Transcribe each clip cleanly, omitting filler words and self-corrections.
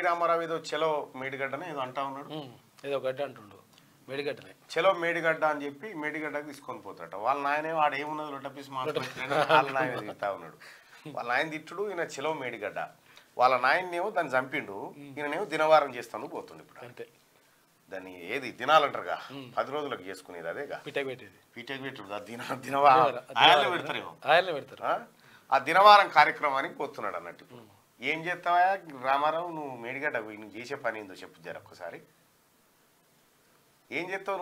రామారావు ఏదో చెలో మేడిగడ్డనే ఏదో అంటా ఉన్నాడు, ఏదో గడ్డ అంటుండు, మేడిగడ్డనే చెలో మేడిగడ్డ అని చెప్పి మేడిగడ్డకి తీసుకొని పోతాట. వాళ్ళ నాయనే వాడు ఏమున్నది లొట్టపీస్ మాట్లాడుతున్నాడు, వాళ్ళ నాయన తింటా ఉన్నాడు. వాళ్ళ నాయన తిట్టుడు, ఈయన చెలో మేడిగడ్డ. వాళ్ళ నాయనేమో దాన్ని చంపిండు, ఈయననేమో దినవారం చేస్తాను పోతుండు. ఇప్పుడు అంతే దాన్ని ఏది దినాలంటారుగా, 10 రోజులకు చేసుకునేది అదేగా పిటకి పెట్టేది, పీటకి పెట్టుడు దినవారం ఆయనే పెడతారేమో, ఆయనే పెడతారు. ఆ దినవారం కార్యక్రమానికి పోతున్నాడు అన్నట్టు. ఇప్పుడు ఏం చేస్తావా రామారావు, నువ్వు మేడిగడ్డ నువ్వు చేసే పని ఏందో చెప్పు జర ఒక్కసారి. ఏం చేస్తావు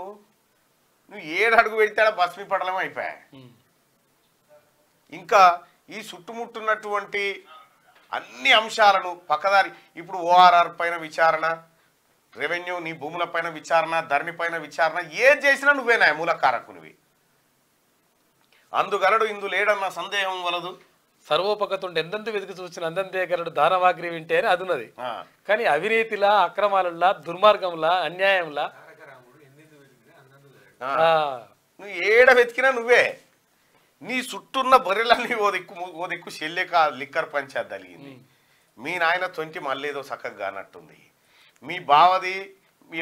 నువ్వు 7 అడుగు పెడితే బస్మి పడలం అయిపోయా. ఇంకా ఈ చుట్టుముట్టున్నటువంటి అన్ని అంశాలను పక్కదారి, ఇప్పుడు ఓఆర్ఆర్ పైన విచారణ, రెవెన్యూ నీ భూముల పైన విచారణ, ధరణి పైన విచారణ, ఏది చేసినా నువ్వేనా మూల కారకునివి. అందుగలడు ఇందు లేడన్న సందేహం వలదు. సర్వోపగతుండే ఎంతంత వెతికి చూసిన అందంతే గలడు దానవాగ్రి వింటే అని అది ఉన్నది. కానీ అవినీతిలా, అక్రమాలలా, దుర్మార్గంలా, అన్యాయంలా నువ్వు ఏడ వెతికినా నువ్వే. నీ చుట్టూన్న బర్రెలన్నీ ఓ దిక్కు చెల్లెక లిక్కర్ పంచాయత్ తలిగింది. మీ నాయన 20 మళ్ళేదో చక్కగా అన్నట్టుంది. మీ బావది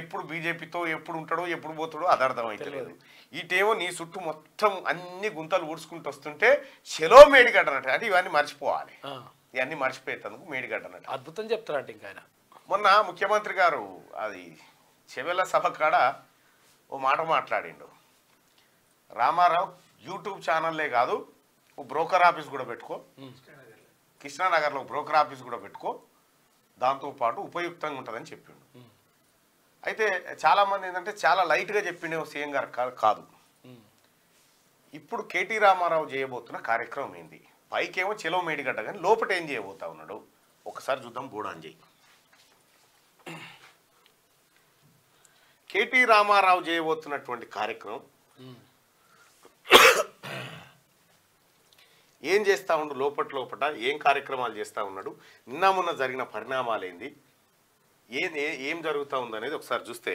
ఎప్పుడు బీజేపీతో ఎప్పుడు ఉంటాడో ఎప్పుడు పోతాడో అది అర్థమైతలేదు. ఇటేమో నీ చుట్టూ మొత్తం అన్ని గుంతలు ఊడ్చుకుంటూ వస్తుంటే చెలో మేడిగడ్డ అన్నట్టు. అంటే ఇవన్నీ మర్చిపోవాలి, ఇవన్నీ మర్చిపోయేందుకు మేడిగడ్డ అన్నట్టు అద్భుతం చెప్తారంట. ఇంకా ఆయన మొన్న ముఖ్యమంత్రి గారు అది చెవెళ్ళ సభ కాడ ఓ మాట మాట్లాడిండు. రామారావు యూట్యూబ్ ఛానల్లే కాదు, ఓ బ్రోకర్ ఆఫీస్ కూడా పెట్టుకో, కృష్ణానగర్లో బ్రోకర్ ఆఫీస్ కూడా పెట్టుకో, దాంతోపాటు ఉపయుక్తంగా ఉంటుందని చెప్పిండు. అయితే చాలామంది ఏంటంటే చాలా లైట్గా చెప్పిండే సీఎం గారు కాదు. ఇప్పుడు కేటీ రామారావు చేయబోతున్న కార్యక్రమం ఏంది? పైకేమో చెలో మేడిగడ్డ, కానీ లోపల ఏం చేయబోతా ఉన్నాడు ఒకసారి చూద్దాం. బోడాంజయ్ కేటీ రామారావు చేయబోతున్నటువంటి కార్యక్రమం ఏం చేస్తూ ఉండు, లోపల ఏం కార్యక్రమాలు చేస్తూ ఉన్నాడు, నిన్న మొన్న జరిగిన పరిణామాలు ఏంది, ఏం జరుగుతూ ఉందనేది ఒకసారి చూస్తే,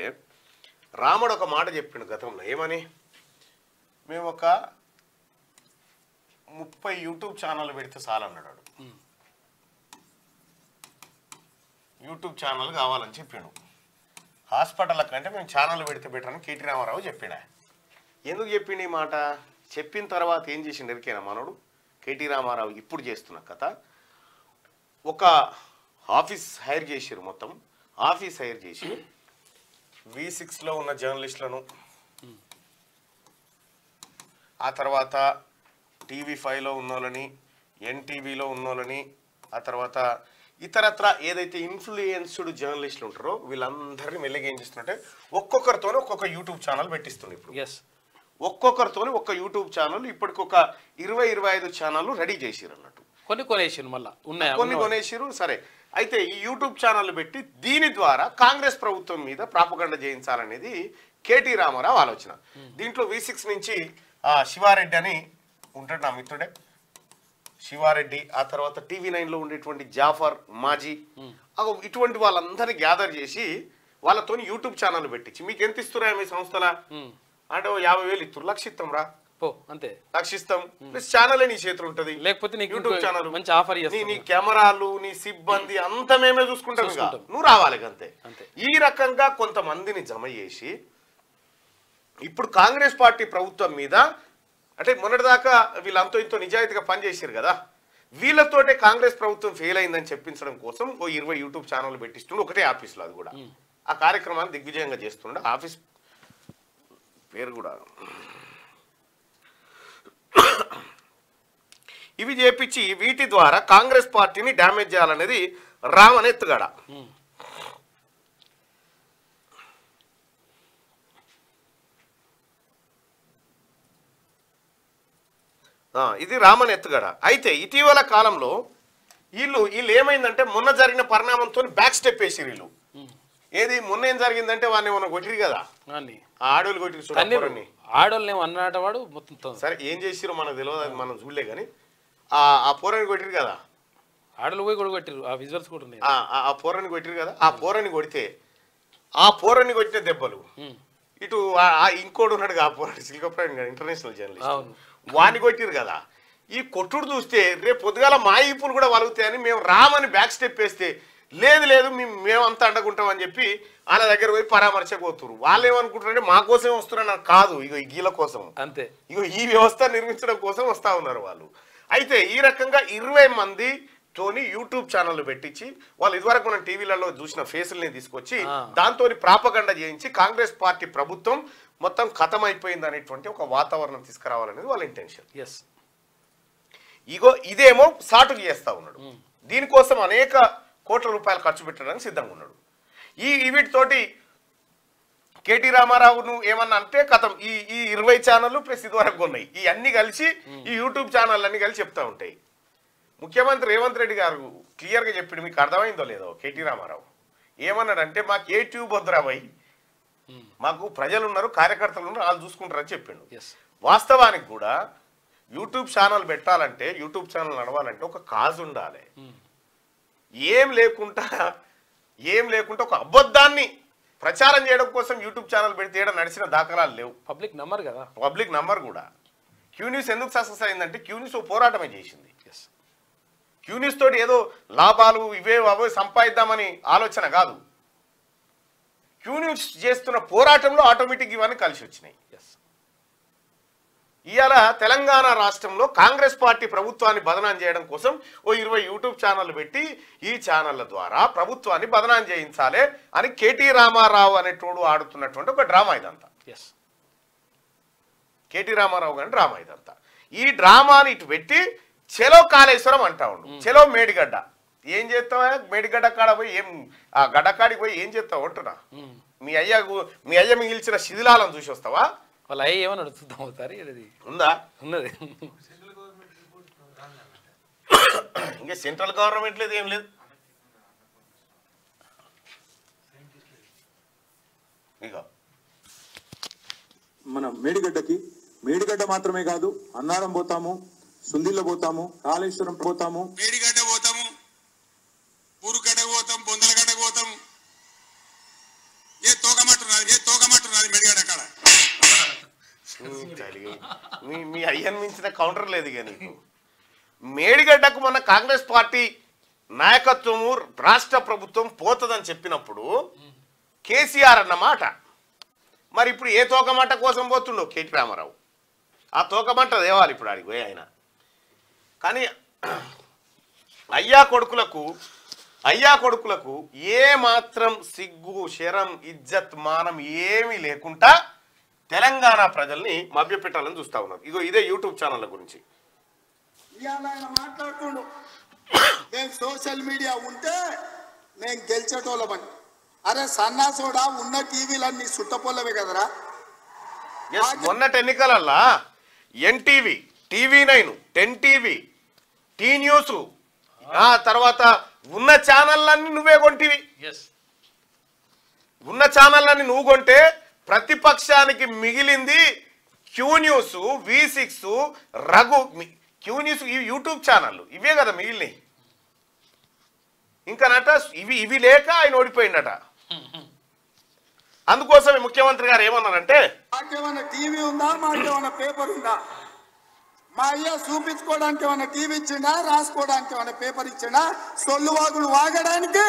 రాముడు ఒక మాట చెప్పిండు గతంలో. ఏమని? మేము ఒక 30 యూట్యూబ్ ఛానల్ పెడితే చాలన్నాడు. యూట్యూబ్ ఛానల్ కావాలని చెప్పిండు. హాస్పిటల్ కంటే మేము ఛానల్ పెడితే బెటర్ అని కేటీ రామారావు చెప్పిండు. ఎందుకు చెప్పిండు ఈ మాట? చెప్పిన తర్వాత ఏం చేసిండు ఎరికేనా మనోడు? కేటీ రామారావు ఇప్పుడు చేస్తున్న కథ, ఒక ఆఫీస్ హైర్ చేసారు, మొత్తం ఆఫీస్ హైర్ చేసి V6లో ఉన్న జర్నలిస్టులను, ఆ తర్వాత TV5లో ఉన్నోళ్ళని, NTVలో ఉన్నోళ్ళని, ఆ తర్వాత ఇతరత్ర ఏదైతే ఇన్ఫ్లుయెన్స్డ్ జర్నలిస్టులు ఉంటారో వీళ్ళందరినీ మెల్లగా ఏం చేస్తున్నట్టే ఒక్కొక్కరితోనే ఒక్కొక్క యూట్యూబ్ ఛానల్ పెట్టిస్తుంది. ఇప్పుడు ఒక్కొక్కరితోనే ఒక్క యూట్యూబ్ ఛానల్ ఇప్పటికొక 20-25 ఛానళ్ళు రెడీ చేసిరు అన్నట్టు. కొన్ని కొనేసిరు, మళ్ళీ ఉన్నాయి కొన్ని కొనేసిరు. సరే, అయితే ఈ యూట్యూబ్ ఛానల్ పెట్టి దీని ద్వారా కాంగ్రెస్ ప్రభుత్వం మీద ప్రాపగండ చేయించాలనేది కేటీ రామారావు ఆలోచన. దీంట్లో V6 నుంచి శివారెడ్డి అని ఉంటాడు నా మిత్రుడే, శివారెడ్డి, ఆ తర్వాత TV9లో ఉండేటువంటి జాఫర్ మాజీ, ఇటువంటి వాళ్ళందరినీ గ్యాదర్ చేసి వాళ్ళతో యూట్యూబ్ ఛానల్ పెట్టించి, మీకు ఎంత ఇస్తురా మీ సంస్థల అంటే 50,000 ఇస్తారు, లక్షిస్తాం రా అంతే, లక్షిస్తాం ప్లస్ ఛానల్ నీ చేతులు ఉంటది, లేకపోతే యూట్యూబ్ ఛానల్ మంచి ఆఫర్ నీ కెమెరాలు నీ సిబ్బంది అంతా మేమే చూసుకుంటాం, నువ్వు రావాలి అంతే. ఈ రకంగా కొంతమందిని జమ చేసి ఇప్పుడు కాంగ్రెస్ పార్టీ ప్రభుత్వం మీద, అంటే మొన్నటిదాకా వీళ్ళంతో ఇంతో నిజాయితీగా పనిచేసారు కదా, వీళ్ళతోటే కాంగ్రెస్ ప్రభుత్వం ఫెయిల్ అయిందని చెప్పించడం కోసం ఓ 20 యూట్యూబ్ ఛానల్ పెట్టిస్తుండే, ఒకటే ఆఫీస్లో. అది కూడా ఆ కార్యక్రమాన్ని దిగ్విజయంగా చేస్తుండే. ఆఫీస్ పేరు కూడా ఇవి చేపించి వీటి ద్వారా కాంగ్రెస్ పార్టీని డ్యామేజ్ చేయాలనేది రామన్ ఎత్తుగడ. ఇది రామన్ ఎత్తుగడ. అయితే ఇటీవల కాలంలో వీళ్ళు ఏమైందంటే, మొన్న జరిగిన పరిణామంతో బ్యాక్ స్టెప్ వేసి వీళ్ళు ఏది మొన్న ఏం జరిగిందంటే వాడిని మొన్న కొట్టిరు కదా, ఆడోళ్ళు కొట్టిరు, ఆడోళ్ళు అన్నట వాడు మొత్తం. సరే ఏం చేసిరో మనకు తెలియదు, అది మనం చూడలే కానీ ఆ పోరని కొట్టిరు కదా, ఆడోళ్ళు పోయి కూడా కొట్టిరు, ఆ విజువల్స్ కూడా ఉన్నాయి. ఆ పోరని కొట్టిరు కదా, ఆ పోరని కొడితే ఆ పోరని కొట్టిన దెబ్బలు ఇటు ఇంకోటి ఉన్నాడు ఆ పోరని సిల్కప్రాణ్ ఇంటర్నేషనల్ జర్నలిస్ట్, వాణ్ణి కొట్టిరు కదా. ఈ కొట్టుడు చూస్తే రేపు పొద్దుగాల మా ఈపులు కూడా వలుగుతాయని మేము రామని బ్యాక్ స్టెప్ వేస్తే లేదు లేదు మేమంతా అండగుంటామని చెప్పి వాళ్ళ దగ్గర పోయి పరామర్శపోతున్నారు. వాళ్ళు ఏమనుకుంటారంటే మా కోసమే వస్తున్నారు కాదు, ఇగో ఈ గీల కోసం అంతే, ఇగో ఈ వ్యవస్థ నిర్మించడం కోసం వస్తా ఉన్నారు వాళ్ళు. అయితే ఈ రకంగా 20 మంది తోని యూట్యూబ్ ఛానల్ పెట్టించి వాళ్ళు ఇదివరకు మనం టీవీలలో చూసిన ఫేసుల్ని తీసుకొచ్చి దాంతో ప్రాపగండ చేయించి కాంగ్రెస్ పార్టీ ప్రభుత్వం మొత్తం ఖతం అయిపోయింది అనేటువంటి ఒక వాతావరణం తీసుకురావాలనేది వాళ్ళ ఇంటెన్షన్. ఇగో ఇదేమో సాటు చేస్తా ఉన్నాడు. దీనికోసం అనేక కోట్ల రూపాయలు ఖర్చు పెట్టడానికి సిద్ధంగా ఉన్నాడు. వీటితోటి కేటీ రామారావును ఏమన్నా అంటే కథం ఈ 20 ఛానళ్ళు ప్లస్ ఇదివరకు ఉన్నాయి, ఈ అన్ని కలిసి ఈ యూట్యూబ్ ఛానల్ అన్ని కలిసి చెప్తా ఉంటాయి. ముఖ్యమంత్రి రేవంత్ రెడ్డి గారు క్లియర్గా చెప్పిండు, మీకు అర్థమైందో లేదో. కేటీ రామారావు ఏమన్నాడంటే మాకు ఏ ట్యూబ్ వద్దురా భయ్, మాకు ప్రజలు ఉన్నారు, కార్యకర్తలు ఉన్నారు, వాళ్ళు చూసుకుంటారని చెప్పిండు. వాస్తవానికి కూడా యూట్యూబ్ ఛానల్ పెట్టాలంటే, యూట్యూబ్ ఛానల్ నడవాలంటే ఒక కాజ్ ఉండాలి. ఏం లేకుండా ఒక అబద్ధాన్ని ప్రచారం చేయడం కోసం యూట్యూబ్ ఛానల్ పెడితే నడిచిన దాఖలాలు లేవు. పబ్లిక్ నంబర్ కదా, పబ్లిక్ నంబర్ కూడా. క్యూ న్యూస్ ఎందుకు సక్సెస్ అయిందంటే క్యూ న్యూస్ పోరాటమే చేసింది. క్యూ న్యూస్ తోటి ఏదో లాభాలు ఇవే అవే సంపాదిద్దామని ఆలోచన కాదు. క్యూ న్యూస్ చేస్తున్న పోరాటంలో ఆటోమేటిక్ ఇవన్నీ కలిసి వచ్చినాయి. ఇవాళ తెలంగాణ రాష్ట్రంలో కాంగ్రెస్ పార్టీ ప్రభుత్వాన్ని బదనాం చేయడం కోసం ఓ 20 యూట్యూబ్ ఛానళ్ళు పెట్టి ఈ ఛానళ్ళ ద్వారా ప్రభుత్వాన్ని బదనాం చేయించాలి అని కేటీ రామారావు అనేటోడు ఆడుతున్నటువంటి ఒక డ్రామా ఇదంతా. కేటీ రామారావు గారి డ్రామా ఇదంతా. ఈ డ్రామాని ఇటు పెట్టి చెలో కాళేశ్వరం అంటా ఉండు, చెలో మేడిగడ్డ. ఏం చేస్తావా మేడిగడ్డ కాడ పోయి, ఏం ఆ గడ్డకాడికి పోయి ఏం చేస్తావు అంటున్నా. మీ అయ్య మిగిల్చిన శిథిలాలను చూసి వస్తావా? వాళ్ళ అయ్యి ఏమని అడుగుతుందాం అవుతారు, ఉందా? ఉన్నది. ఇంకా సెంట్రల్ గవర్నమెంట్ లేదు, ఏం లేదు. ఇక మన మేడిగడ్డ మాత్రమే కాదు, అన్నారం పోతాము, సుందిల్ల పోతాము, కాళేశ్వరం పోతాము, మేడిగడ్డ పోతాము, ఊరుగడ్డ పోతాం, బొందలగడ్డ పోతాం. ఏ తోకమట్టున్నది మేడిగడ్డ కాడ. మీ అయ్యను మించిన కౌంటర్ లేదు ఇక నీకు. మేడిగడ్డకు మొన్న కాంగ్రెస్ పార్టీ నాయకత్వము రాష్ట్ర ప్రభుత్వం పోతుందని చెప్పినప్పుడు కేసీఆర్ అన్నమాట. మరి ఇప్పుడు ఏ తోకమాట కోసం పోతుండో కేటీ రామారావు, ఆ తోకమంట దేవాలి ఇప్పుడు ఆడికి పోయి ఆయన. కానీ అయ్యా కొడుకులకు ఏ మాత్రం సిగ్గు శరం ఇజ్జత్ మానం ఏమీ లేకుండా తెలంగాణ ప్రజల్ని మభ్యపెట్టాలని చూస్తా ఉన్నారు. ఇగో ఇదే యూట్యూబ్ ఛానళ్ళ గురించి మాట్లాడుతుండు. నేను సోషల్ మీడియా ఉంటే నేను గెలిచేటోళ్ళమని. అరే సన్నాసోడా, ఉన్న టీవీలన్నీ సుట్టపొల్లవే కదరా. మొన్నటి ఎన్నికలల్లా NTV, TV nine, 10 TV, T news, ఆ తర్వాత ఉన్న ఛానళ్ళన్నీ నువ్వే కొంటివి. ఉన్న ఛానళ్ళన్నీ నువ్వు కొంటే ప్రతిపక్షానికి మిగిలింది Q news, V6, Raghu. Q news ఈ యూట్యూబ్ ఛానళ్ళు ఇవే కదా మిగిలినాయి. ఇంకానట ఇవి లేక ఆయన ఓడిపోయిందట. అందుకోసమే ముఖ్యమంత్రి గారు ఏమన్నారంటే, మాకేమైనా టీవీ ఉందా, మాకేమైనా పేపర్ ఉందా? మా అయ్య చూపించుకోవడానికి ఏమైనా టీవీ ఇచ్చిండా, రాసుకోవడానికి ఏమైనా పేపర్ ఇచ్చిండా, సొల్లు వాగులు వాగడానికి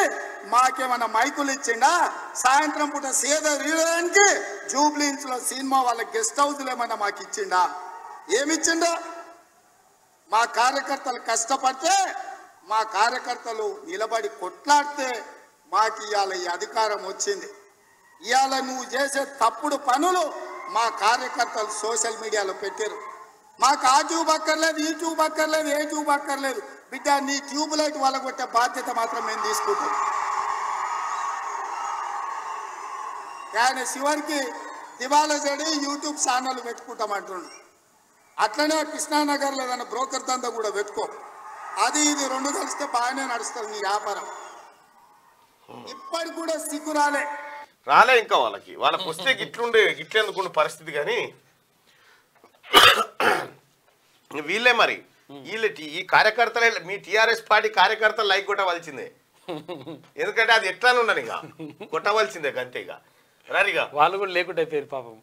మాకేమైనా మైకులు ఇచ్చిండా, సాయంత్రం పూట సేద తీయడానికి జూబ్లీహిల్స్ లో సినిమా వాళ్ళ గెస్ట్ హౌస్లు ఏమైనా మాకు ఇచ్చిండా? ఏమిచ్చిండా? మా కార్యకర్తలు కష్టపడితే, మా కార్యకర్తలు నిలబడి కొట్లాడితే మాకు ఇవాళ ఈ అధికారం వచ్చింది. ఇవాళ నువ్వు చేసే తప్పుడు పనులు మా కార్యకర్తలు సోషల్ మీడియాలో పెట్టారు. మాకు ఆ ట్యూబ్ అక్కర్లేదు, ఈ ట్యూబ్ అక్కర్లేదు, ఏ ట్యూబ్ అక్కర్లేదు. బిడ్డ నీ ట్యూబ్ లైట్ వాళ్ళగొట్టే బాధ్యత మాత్రం మేము తీసుకుంటాం. ఆయన చివరికి దివాలా చెడి యూట్యూబ్ ఛానల్ పెట్టుకుంటామంటుండు. అట్లనే కృష్ణానగర్లో ఏదైనా బ్రోకర్ దందా కూడా పెట్టుకో. అది ఇది రెండు కలిస్తే బాగానే నడుస్తుంది నీ వ్యాపారం. ఇప్పటికి కూడా సిగ్గు రాలే ఇంకా వాళ్ళకి వస్తే గిట్లెందుకుండే పరిస్థితి. కానీ వీళ్ళే మరి ఈ కార్యకర్తలే, మీ టీఆర్ఎస్ పార్టీ కార్యకర్తలు లైక్ కొట్టవలసిందే. ఎందుకంటే అది ఎట్లానే ఉండను, ఇక కొట్టవలసిందే అంతే. ఇక రారిగా వాళ్ళు కూడా లేకుండా అయిపోయారు పాపం.